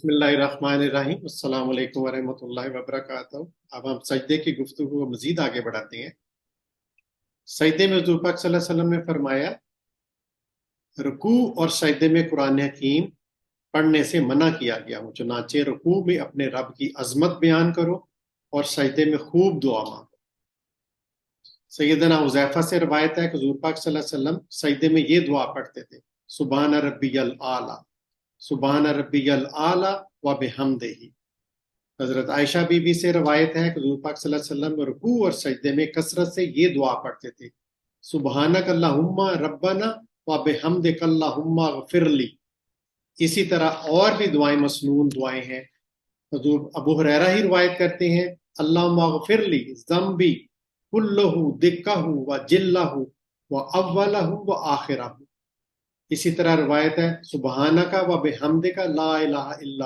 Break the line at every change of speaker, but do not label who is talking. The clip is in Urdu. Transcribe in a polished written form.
بسم اللہ الرحمن الرحیم، السلام علیکم ورحمۃ اللہ وبرکاتہ۔ اب ہم سجدے کی گفتگو کو مزید آگے بڑھاتے ہیں۔ سجدے میں حضور پاک صلی اللہ علیہ وسلم نے فرمایا رکوع اور سجدے میں قرآن حکیم پڑھنے سے منع کیا گیا ہوں، چنانچہ رکوع میں اپنے رب کی عظمت بیان کرو اور سجدے میں خوب دعا مانگو۔ سیدنا حذیفہ سے روایت ہے کہ حضور پاک صلی اللہ علیہ وسلم سجدے میں یہ دعا پڑھتے تھے، سبحان ربی الاعلی، سبحان ربی الاعلی و بحمدہ۔ حضرت عائشہ بی بی سے روایت ہے کہ حضور پاک صلی اللہ علیہ وسلم رکوع اور سجدے میں کثرت سے یہ دعا پڑھتے تھے، سبحانک اللہم ربنا و بحمدک اللہم اغفر لی۔ اسی طرح اور بھی دعائیں مسنون دعائیں ہیں۔ حضور ابو ہریرہ ہی روایت کرتے ہیں، اللہم اغفر لی ذنبی کلہ دکہ و جلہ و اولہ و آخرہ۔ اسی طرح روایت ہے، سبحانک و بحمدک لا الہ الا